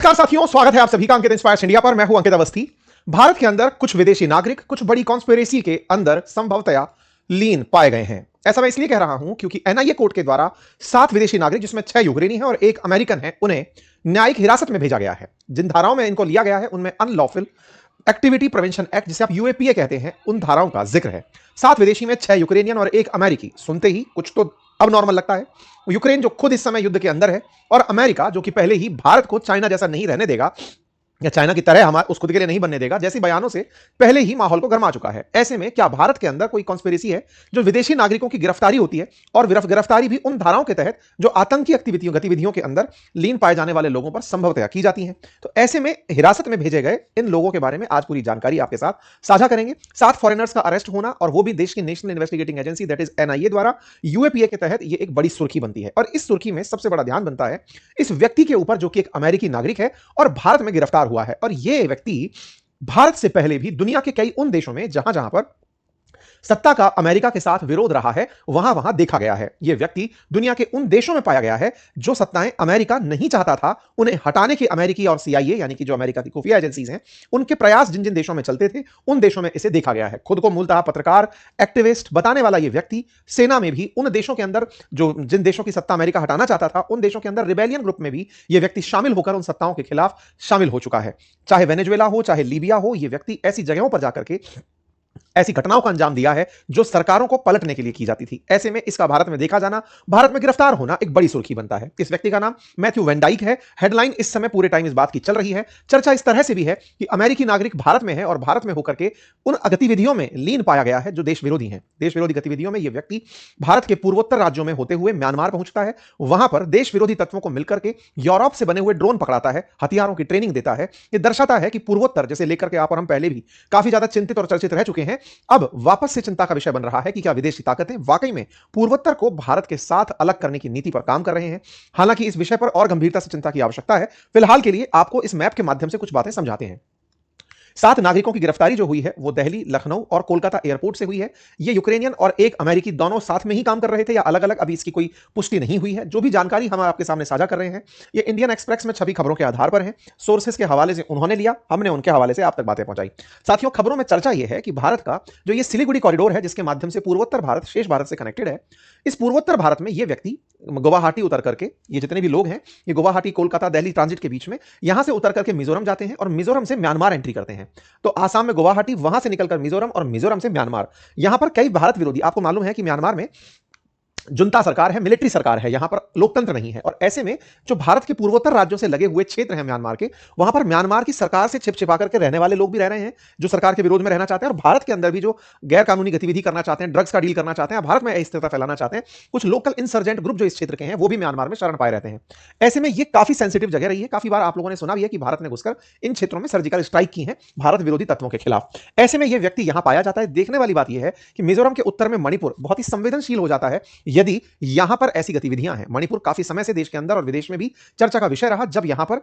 नमस्कार साथियों, स्वागत है आप सभी का अंकित इंस्पायर्स इंडिया पर। मैं हूं अंकित अवस्थी। भारत के अंदर कुछ विदेशी नागरिक कुछ बड़ी कॉन्स्पिरेसी के अंदर संभवतया लीन पाए गए हैं। ऐसा मैं इसलिए कह रहा हूं क्योंकि एनआईए कोर्ट के द्वारा 7 विदेशी नागरिक, जिसमें 6 यूक्रेनी हैं और 1 अमेरिकन है, उन्हें न्यायिक हिरासत में भेजा गया है। जिन धाराओं में इनको लिया गया है उनमें अनलॉफुल एक्टिविटी प्रिवेंशन एक्ट, जिसे आप यूएपीए कहते हैं, उन धाराओं का जिक्र है। 7 विदेशी में 6 यूक्रेनियन और 1 अमेरिकी। सुनते ही कुछ तो अब नॉर्मल लगता है। यूक्रेन जो खुद इस समय युद्ध के अंदर है, और अमेरिका जो कि पहले ही भारत को चाइना जैसा नहीं रहने देगा या चाइना की तरह हमारे उस खुद के लिए नहीं बनने देगा, जैसी बयानों से पहले ही माहौल को गरमा चुका है। ऐसे में क्या भारत के अंदर कोई कॉन्स्पिरेसी है जो विदेशी नागरिकों की गिरफ्तारी होती है, और गिरफ्तारी भी उन धाराओं के तहत जो आतंकी गतिविधियों के अंदर लीन पाए जाने वाले लोगों पर संभवतया की जाती हैं। तो ऐसे में हिरासत में भेजे गए इन लोगों के बारे में आज पूरी जानकारी आपके साथ साझा करेंगे। 7 फॉरेनर्स का अरेस्ट होना, और वो भी देश की national investigating agency that is NIA द्वारा यूएपीए के तहत, ये एक बड़ी सुर्खी बनती है। और इस सुर्खी में सबसे बड़ा ध्यान बनता है इस व्यक्ति के ऊपर जो कि एक अमेरिकी नागरिक है और भारत में गिरफ्तार हुआ है। और ये व्यक्ति भारत से पहले भी दुनिया के कई उन देशों में जहां जहां पर सत्ता का अमेरिका के साथ विरोध रहा है, वहां वहां देखा गया है। यह व्यक्ति दुनिया के उन देशों में पाया गया है जो सत्ताएं अमेरिका नहीं चाहता था, उन्हें हटाने के अमेरिकी और सीआईए यानी कि जो अमेरिका की खुफिया एजेंसीज हैं, उनके प्रयास जिन जिन देशों में चलते थे, उन देशों में इसे देखा गया है। खुद को मूलतः पत्रकार, एक्टिविस्ट बताने वाला यह व्यक्ति सेना में भी, उन देशों के अंदर जो जिन देशों की सत्ता अमेरिका हटाना चाहता था, उन देशों के अंदर रिबेलियन ग्रुप में भी यह व्यक्ति शामिल होकर उन सत्ताओं के खिलाफ शामिल हो चुका है। चाहे वेनेजुएला हो, चाहे लीबिया हो, यह व्यक्ति ऐसी जगहों पर जाकर के ऐसी घटनाओं का अंजाम दिया है जो सरकारों को पलटने के लिए की जाती थी। ऐसे में इसका भारत में देखा जाना, भारत में गिरफ्तार होना एक बड़ी सुर्खी बनता है। इस व्यक्ति का नाम मैथ्यू वैन डाइक है। हेडलाइन इस समय पूरे टाइम इस बात की चल रही है। चर्चा इस तरह से भी है कि अमेरिकी नागरिक भारत में है और भारत में होकर के उन गतिविधियों में लीन पाया गया है जो देश विरोधी हैं। देश विरोधी गतिविधियों में यह व्यक्ति भारत के पूर्वोत्तर राज्यों में होते हुए म्यांमार पहुंचता है। वहां पर देश विरोधी तत्वों को मिलकर के यूरोप से बने हुए ड्रोन पकड़ाता है, हथियारों की ट्रेनिंग देता है। यह दर्शाता है कि पूर्वोत्तर, जैसे लेकर के आप और हम पहले भी काफी ज्यादा चिंतित और चर्चित रह चुके हैं, अब वापस से चिंता का विषय बन रहा है कि क्या विदेशी ताकतें वाकई में पूर्वोत्तर को भारत के साथ अलग करने की नीति पर काम कर रहे हैं। हालांकि इस विषय पर और गंभीरता से चिंता की आवश्यकता है। फिलहाल के लिए आपको इस मैप के माध्यम से कुछ बातें समझाते हैं। 7 नागरिकों की गिरफ्तारी जो हुई है वो दिल्ली, लखनऊ और कोलकाता एयरपोर्ट से हुई है। ये यूक्रेनियन और 1 अमेरिकी दोनों साथ में ही काम कर रहे थे या अलग अलग, अभी इसकी कोई पुष्टि नहीं हुई है। जो भी जानकारी हम आपके सामने साझा कर रहे हैं, ये इंडियन एक्सप्रेस में छपी खबरों के आधार पर है। सोर्सेस के हवाले से उन्होंने लिया, हमने उनके हवाले से आप तक बातें पहुंचाई। साथियों, खबरों में चर्चा यह है कि भारत का जो ये सिलीगुड़ी कॉरिडोर है, जिसके माध्यम से पूर्वोत्तर भारत शेष भारत से कनेक्टेड है, इस पूर्वोत्तर भारत में ये व्यक्ति गुवाहाटी उतर करके, ये जितने भी लोग हैं, ये गुवाहाटी, कोलकाता, दिल्ली ट्रांजिट के बीच में यहां से उतर करके मिजोरम जाते हैं और मिजोरम से म्यांमार एंट्री करते हैं। तो आसाम में गुवाहाटी, वहां से निकलकर मिजोरम और मिजोरम से म्यांमार। यहां पर कई भारत विरोधी, आपको मालूम है कि म्यांमार में जुंता सरकार है, मिलिट्री सरकार है, यहां पर लोकतंत्र नहीं है। और ऐसे में जो भारत के पूर्वोत्तर राज्यों से लगे हुए क्षेत्र हैं म्यांमार के, वहां पर म्यांमार की सरकार से छिपा करके रहने वाले लोग भी रह रहे हैं जो सरकार के विरोध में रहना चाहते हैं, और भारत के अंदर भी जो गैर कानूनी गतिविधि करना चाहते हैं, ड्रग्स का डील करना चाहते हैं, भारत में अस्थिरता फैलाना चाहते हैं, कुछ लोकल इंसर्जेंट ग्रुप जो इस क्षेत्र के हैं, वो भी म्यांमार में शरण पाए रहते हैं। ऐसे में ये काफी सेंसिटिव जगह रही है। काफी बार आप लोगों ने सुना भी है कि भारत ने घुसकर इन क्षेत्रों में सर्जिकल स्ट्राइक की है भारत विरोधी तत्वों के खिलाफ। ऐसे में यह व्यक्ति यहां पाया जाता है। देखने वाली बात यह है कि मिजोरम के उत्तर में मणिपुर बहुत ही संवेदनशील हो जाता है यदि यहां पर ऐसी गतिविधियां हैं। मणिपुर काफी समय से देश के अंदर और विदेश में भी चर्चा का विषय रहा, जब यहां पर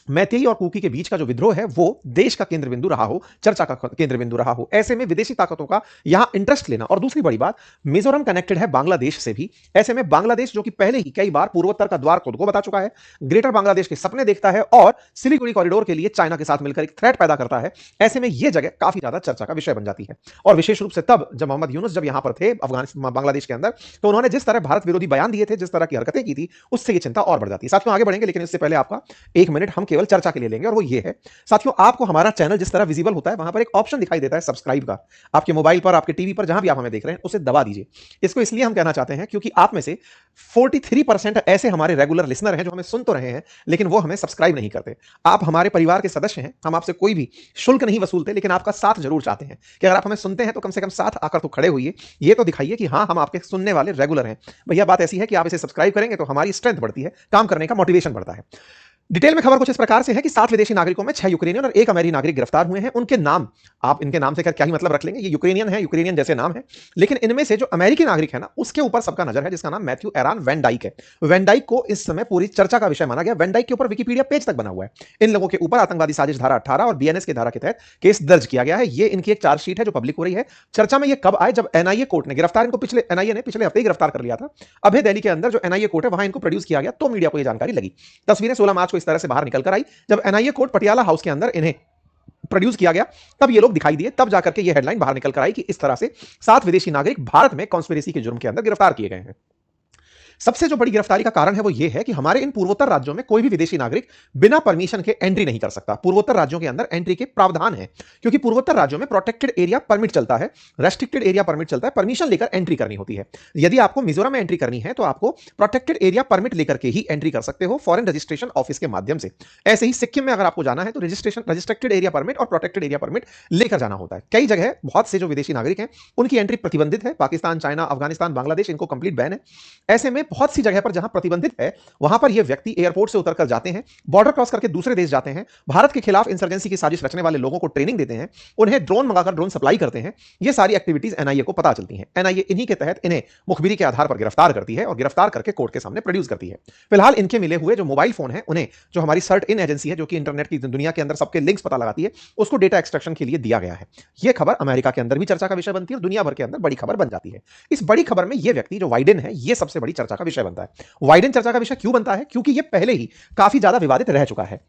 मैतेई और कुकी के बीच का जो विद्रोह है वो देश का केंद्र बिंदु रहा हो, चर्चा का केंद्र बिंदु रहा हो। ऐसे में विदेशी ताकतों का यहां इंटरेस्ट लेना। और दूसरी बड़ी बात, मिजोरम कनेक्टेड है बांग्लादेश से भी। ऐसे में बांग्लादेश, जो कि पहले ही कई बार पूर्वोत्तर का द्वार खुद को बता चुका है, ग्रेटर बांग्लादेश के सपने देखता है और सिलीगुड़ी कॉरिडोर के लिए चाइना के साथ मिलकर एक थ्रेट पैदा करता है। ऐसे में यह जगह काफी ज्यादा चर्चा का विषय बन जाती है। और विशेष रूप से तब जब मोहम्मद यूनुस जब यहां पर थे अफगानिस्तान, बांग्लादेश के अंदर, तो उन्होंने जिस तरह भारत विरोधी बयान दिए थे, जिस तरह की हरकतें की थी, उससे यह चिंता और बढ़ जाती है। साथियों, आगे बढ़ेंगे, लेकिन इससे पहले आपका 1 मिनट हम केवल चर्चा के लिए लेंगे, और वो ये है साथियों, आपको हमारा चैनल जिस तरह विजिबल होता है, वहां पर एक ऑप्शन दिखाई देता है सब्सक्राइब का। आपके मोबाइल पर, आपके टीवी पर, जहां भी आप हमें देख रहे हैं, उसे दबा दीजिए। इसको इसलिए हम कहना चाहते हैं क्योंकि आप में से 43% ऐसे हमारे रेगुलर लिसनर हैं जो हमें सुन तो रहे हैं, लेकिन वो हमें सब्सक्राइब नहीं करते। आप हमारे परिवार के सदस्य हैं, हम आपसे कोई भी शुल्क नहीं वसूलते, लेकिन आपका साथ जरूर चाहते हैं कि अगर आप हमें सुनते हैं तो कम से कम साथ आकर तो खड़े होइए, ये तो दिखाइए कि हाँ, हम आपके सुनने वाले रेगुलर हैं। भैया, बात ऐसी है कि आप इसे सब्सक्राइब करेंगे तो हमारी स्ट्रेंथ बढ़ती है, काम करने का मोटिवेशन बढ़ता है। डिटेल में खबर कुछ इस प्रकार से है कि 7 विदेशी नागरिकों में 6 यूक्रेनियन और 1 अमेरिकी नागरिक गिरफ्तार हुए हैं। उनके नाम, आप इनके नाम से क्या ही मतलब रख लेंगे, ये यूक्रेनियन है, यूक्रेनियन जैसे नाम है, लेकिन इनमें से जो अमेरिकी नागरिक है ना, उसके ऊपर सबका नजर है, जिसका नाम मैथ्यू एरान वैन डाइक है। वैन डाइक को इस समय पूरी चर्चा का विषय माना गया। वैन डाइक के ऊपर विकिपीडिया पेज तक बना हुआ है। इन लोगों के ऊपर आतंकवादी साजिश धारा 18 और बीएनएस की धारा के तहत केस दर्ज किया गया है। ये इनकी एक चार्जशीट है जो पब्लिक हो रही है। चर्चा में ये कब आए, जब एनआईए कोर्ट ने गिरफ्तार, इनको एनआईए ने पिछले हफ्ते ही गिरफ्तार कर लिया था। अभी दिल्ली के अंदर जो एनआईए कोर्ट है, वहां इनको प्रोड्यूस किया गया, तो मीडिया को यह जानकारी लगी। तस्वीरें 16 मार्च को को इस तरह से बाहर निकल कर आई। जब एनआईए कोर्ट पटियाला हाउस के अंदर इन्हें प्रोड्यूस किया गया, तब ये लोग दिखाई दिए, तब जाकर के ये हेडलाइन बाहर निकल कर आई कि इस तरह से 7 विदेशी नागरिक भारत में कॉन्स्पिरेसी के जुर्म के अंदर गिरफ्तार किए गए हैं। सबसे जो बड़ी गिरफ्तारी का कारण है वो ये है कि हमारे इन पूर्वोत्तर राज्यों में कोई भी विदेशी नागरिक बिना परमिशन के एंट्री नहीं कर सकता। पूर्वोत्तर राज्यों के अंदर एंट्री के प्रावधान है, क्योंकि पूर्वोत्तर राज्यों में प्रोटेक्टेड एरिया परमिट चलता है, रेस्ट्रिक्टेड एरिया परमिट चलता है, परमिशन लेकर एंट्री करनी होती है। यदि आपको मिजोरम में एंट्री करनी है तो आपको प्रोटेक्टेड एरिया परमिट लेकर के ही एंट्री कर सकते हो, फॉरेन रजिस्ट्रेशन ऑफिस के माध्यम से। ऐसे ही सिक्किम में अगर आपको जाना है तो रजिस्ट्रेक्टेड एरिया परमिट और प्रोटेक्टेड एरिया परमिट लेकर जाना होता है। कई जगह बहुत से जो विदेशी नागरिक हैं उनकी एंट्री प्रतिबंधित है। पाकिस्तान, चाइना, अफगानिस्तान, बांग्लादेश, इनको कंप्लीट बैन है। ऐसे में बहुत सी जगह पर जहां प्रतिबंधित है वहां पर ये व्यक्ति एयरपोर्ट से उतरकर जाते हैं, बॉर्डर क्रॉस करके दूसरे देश जाते हैं, भारत के खिलाफ इंसर्जेंसी की साजिश रचने वाले लोगों को ट्रेनिंग देते हैं, उन्हें ड्रोन मंगाकर ड्रोन सप्लाई करते हैं। ये सारी एक्टिविटीज एनआईए को पता चलती हैं। एनआईए इन्हीं के तहत इन्हें मुखबिरी के आधार पर गिरफ्तार करती है और गिरफ्तार करके कोर्ट के सामने प्रोड्यूस करती है। फिलहाल इनके मिले हुए जो मोबाइल फोन है उन्हें जो हमारी सर्ट इन एजेंसी है, जो कि इंटरनेट की दुनिया के अंदर सबके लिंक्स पता लगाती है, उसको डेटा एक्सट्रैक्शन के लिए दिया गया है। यह खबर अमेरिका के अंदर भी चर्चा का विषय बनती है और दुनिया भर के अंदर बड़ी खबर बन जाती है। इस बड़ी खबर में यह व्यक्ति जो वाइडेन है, यह सबसे बड़ी चर्चा का विषय बनता है। वाइडेन चर्चा का विषय क्यों बनता है? क्योंकि यह पहले ही काफी ज्यादा विवादित रह चुका है।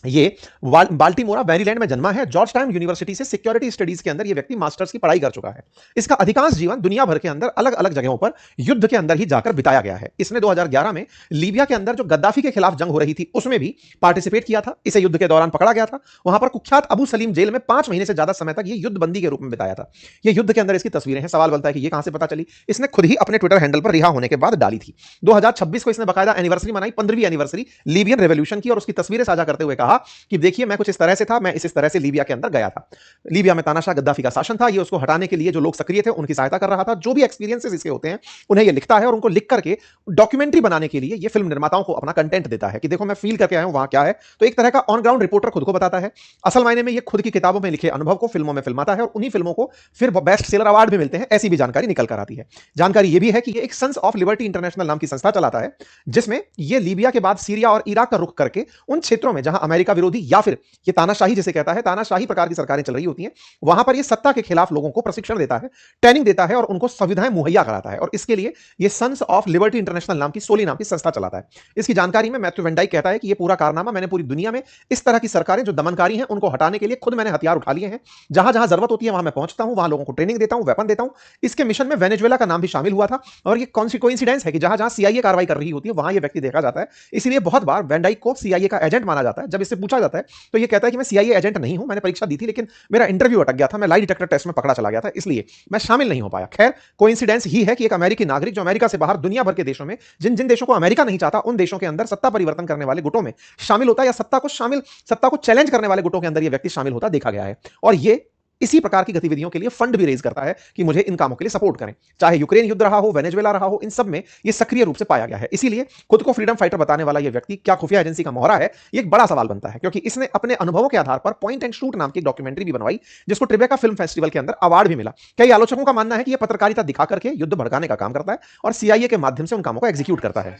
ये बाल्टीमोरा मैरीलैंड में जन्मा है। जॉर्ज टाउन यूनिवर्सिटी से सिक्योरिटी स्टडीज के अंदर ये व्यक्ति मास्टर्स की पढ़ाई कर चुका है। इसका अधिकांश जीवन दुनिया भर के अंदर अलग अलग जगहों पर युद्ध के अंदर ही जाकर बिताया गया है। इसने 2011 में लीबिया के अंदर जो गद्दाफी के खिलाफ जंग हो रही थी उसमें भी पार्टिसिपेट किया था। इसे युद्ध के दौरान पकड़ा गया था। वहां पर कुख्यात अबू सलीम जेल में 5 महीने से ज्यादा समय तक ये युद्ध बंदी के रूप में बिताया था। ये युद्ध के अंदर इसकी तस्वीरें हैं। सवाल बनता है कि ये कहां से पता चली? इसने खुद ही अपने ट्विटर हैंडल पर रिहा होने के बाद डाली थी। 2026 को इसने बाकायदा एनिवर्सरी मनाई, 15वीं एनिवर्सरी लीबियन रेवोल्यूशन की, और उसकी तस्वीरें साझा करते हुए कहा कि देखिए मैं कुछ इस तरह से था, मैं इस तरह से लीबिया के अंदर गया था। लीबिया में तानाशाह गद्दाफी का शासन था। ये उसको हटाने के लिए जो लोग सक्रिय थे उनकी सहायता कर रहा था। जो भी एक्सपीरियंसेस इसके होते हैं उन्हें ये लिखता है और उनको लिख करके डॉक्यूमेंट्री बनाने के लिए ये फिल्म निर्माताओं को अपना कंटेंट देता है कि देखो मैं फील करके आया हूं वहां क्या है। तो एक तरह का ऑन ग्राउंड रिपोर्टर खुद को बताता है। असल मायने में ये खुद की किताबों में लिखे अनुभव को फिल्मों में फिल्माता है और उन्हीं फिल्मों को फिर बेस्ट सेलर अवार्ड भी मिलते हैं। ऐसी भी जानकारी निकल कर आती है। जानकारी ये भी है कि ये एक सन्स ऑफ लिबर्टी इंटरनेशनल नाम की संस्था चलाता है, जिसमें ये लीबिया के बाद सीरिया और इराक का रुख करके उन क्षेत्रों में जहां अमेरिका विरोधी या फिर ये तानाशाही जिसे कहता है, तानाशाही प्रकार की सरकारें चल रही होती हैं, वहां पर ये सत्ता के खिलाफ लोगों को प्रशिक्षण देता है, ट्रेनिंग देता है और उनको सुविधाएं मुहैया कराता है। और इसके लिए ये सन्स ऑफ लिबर्टी इंटरनेशनल नाम की सोली नाम की संस्था चलाता है। इसकी जानकारी में मैथ्यू वेन डाइक कहता है कि ये पूरा कारनामा मैंने पूरी दुनिया में इस तरह की सरकारें जो दमनकारी हैं उनको हटाने के लिए खुद मैंने हथियार उठा लिए हैं। जहां जहां जरूरत होती है वहां मैं पहुंचता हूं, वहां लोगों को ट्रेनिंग देता हूं, वेपन देता हूं। इसके मिशन में वेनेजुएला का नाम भी शामिल हुआ था और ये कोइंसिडेंस है कि जहां जहां सीआईए कार्रवाई कर रही होती है वहां ये व्यक्ति देखा जाता है। इसलिए बहुत बार वेन डाइक को सीआईए का एजेंट माना जाता है। जब इससे पूछा जाता है तो ये कहता है कि मैं सीआईए एजेंट नहीं हूं, मैंने परीक्षा दी थी लेकिन मेरा इंटरव्यू अटक गया था, मैं लाई डिटेक्टर टेस्ट में पकड़ा चला गया था, इसलिए मैं शामिल नहीं हो पाया। खैर कोइंसिडेंस ही है कि एक अमेरिकी नागरिक जो अमेरिका से बाहर दुनिया भर के देशों में, जिन जिन देशों को अमेरिका नहीं चाहता उन देशों के अंदर सत्ता परिवर्तन करने वाले गुटों में शामिल होता है या सत्ता को चैलेंज करने वाले गुटों के अंदर यह व्यक्ति शामिल होता देखा गया है। और ये इसी प्रकार की गतिविधियों के लिए फंड भी रेज करता है कि मुझे इन कामों के लिए सपोर्ट करें। चाहे यूक्रेन युद्ध रहा हो, वेनेजुएला रहा हो, इन सब में ये सक्रिय रूप से पाया गया है। इसीलिए खुद को फ्रीडम फाइटर बताने वाला ये व्यक्ति क्या खुफिया एजेंसी का मोहरा है, ये एक बड़ा सवाल बनता है। क्योंकि इसने अपने अनुभवों के आधार पर पॉइंट एंड शूट नाम की डॉक्यूमेंट्री भी बनवाई, जिसको ट्रिबेका फिल्म फेस्टिवल के अंदर अवार्ड भी मिला। कई आलोचकों का मानना है कि यह पत्रकारिता दिखा करके युद्ध भड़काने का काम करता है और सीआईए के माध्यम से उन कामों को एग्जीक्यूट करता है।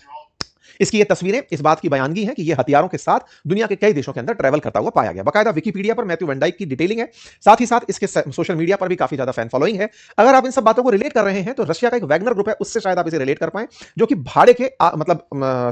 इसकी ये तस्वीरें इस बात की बयानगी है कि ये हथियारों के साथ दुनिया के कई देशों के अंदर ट्रैवल करता हुआ पाया गया। बाकायदा विकिपीडिया पर मैथ्यू वेन डाइक की डिटेलिंग है, साथ ही साथ इसके सोशल मीडिया पर भी काफी ज्यादा फैन फॉलोइंग है। अगर आप इन सब बातों को रिलेट कर रहे हैं तो रशिया का एक वैगनर ग्रुप है, उससे शायद आप इसे रिलेट कर पाए, जो कि भाड़े के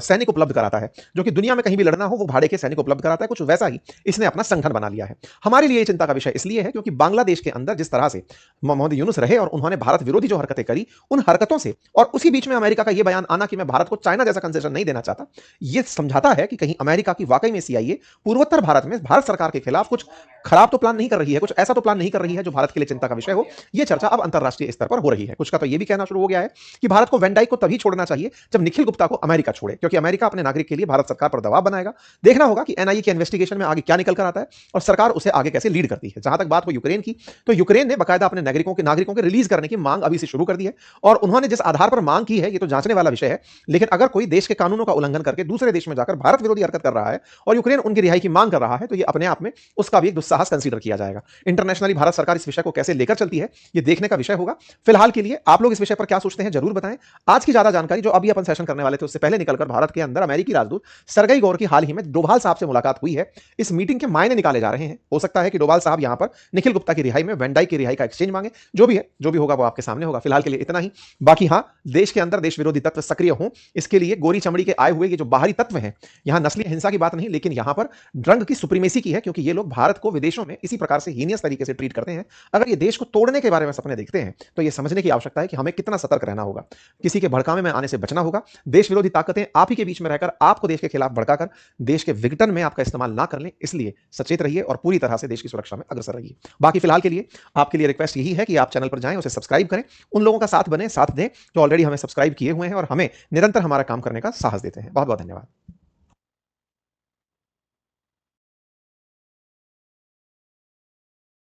सैनिक उपलब्ध कराता है। जो कि दुनिया में कहीं भी लड़ना हो वो भाड़े के सैनिक उपलब्ध कराता है। कुछ वैसा ही इसने अपना संगठन बना लिया है। हमारे लिए चिंता का विषय इसलिए है क्योंकि बांग्लादेश के अंदर जिस तरह से मोहम्मद यूनुस रहे और उन्होंने भारत विरोधी जो हरकतें करी, उन हरकतों से और उसी बीच में अमेरिका का यह बयान आना कि मैं भारत को चाइना जैसा कंसेशन नहीं देना चाहता, यह समझाता है कि कहीं अमेरिका की वाकई में सीआईए पूर्वोत्तर भारत में भारत सरकार के खिलाफ कुछ खराब तो प्लान नहीं कर रही है, कुछ ऐसा तो प्लान नहीं कर रही है जो भारत के लिए चिंता का विषय हो। यह चर्चा अब अंतरराष्ट्रीय स्तर पर हो रही है। कुछ का तो यह भी कहना शुरू हो गया है कि भारत को वेन डाइक को तभी छोड़ना चाहिए जब निखिल गुप्ता को अमेरिका छोड़े, क्योंकि अमेरिका अपने नागरिक के लिए भारत सरकार पर दबाव बनाएगा। देखना होगा कि एनआईए की इन्वेस्टिगेशन में आगे क्या निकल कर आता है और सरकार उसे आगे कैसे लीड करती है। जहां तक बात हो यूक्रेन की, तो यूक्रेन ने बाकायदा अपने नागरिकों के रिलीज करने की मांग अभी से शुरू कर दी है और उन्होंने जिस आधार पर मांग की है ये तो जांचने वाला विषय है। लेकिन अगर कोई देश के कानूनों का उल्लंघन करके दूसरे देश में जाकर भारत विरोधी हरकत कर रहा है और यूक्रेन उनकी रिहाई की मांग कर रहा है तो ये अपने आप में उसका भी एक दुस्साहस कंसीडर किया जाएगा। इंटरनेशनली भारत सरकार इस विषय को कैसे लेकर चलती है ये देखने का विषय होगा। फिलहाल के लिए आप लोग इस विषय पर क्या सोचते हैं जरूर बताएं। आज की ज्यादा जानकारी जो अभी अपन सेशन करने वाले थे उससे पहले निकलकर भारत के अंदर अमेरिकी राजदूत सर्गेई गौर की हाल ही में डोभाल साहब से मुलाकात हुई है। इस मीटिंग के मायने निकाले जा रहे हैं। हो सकता है कि डोभाल साहब यहां पर निखिल गुप्ता की रिहाई में वेन डाइक की रिहाई का एक्सचेंज मांगे। जो भी है, जो भी होगा वो आपके सामने होगा। फिलहाल के लिए इतना ही। बाकी हां, देश के अंदर देश विरोधी तत्व सक्रिय हों इसके लिए गोरी चमड़ी के आए हुए ये जो बाहरी तत्व हैं, यहां नस्लीय हिंसा की बात नहीं, लेकिन यहां पर रंग की सुप्रीमेसी की है, क्योंकि ये लोग भारत को विदेशों में इसी प्रकार से हीनियस तरीके से ट्रीट करते हैं। अगर ये देश को तोड़ने के बारे में सपने देखते हैं, तो ये समझने की आवश्यकता है कि हमें कितना सतर्क रहना होगा, किसी के भड़कावे में आने से बचना होगा। देश विरोधी ताकतें आप ही के बीच में रहकर आपको देश के खिलाफ भड़काकर देश के विघटन में आपका इस्तेमाल ना कर लें, इसलिए सचेत रहिए और पूरी तरह से देश की सुरक्षा में अग्रसर रहिए। बाकी फिलहाल के लिए आपके लिए रिक्वेस्ट यही है कि आप चैनल पर जाएं, उसे सब्सक्राइब करें, उन लोगों का साथ बने, साथ दें जो ऑलरेडी हमें सब्सक्राइब किए हुए हैं और हमें निरंतर हमारा काम करने का साहस देते हैं। बहुत बहुत धन्यवाद।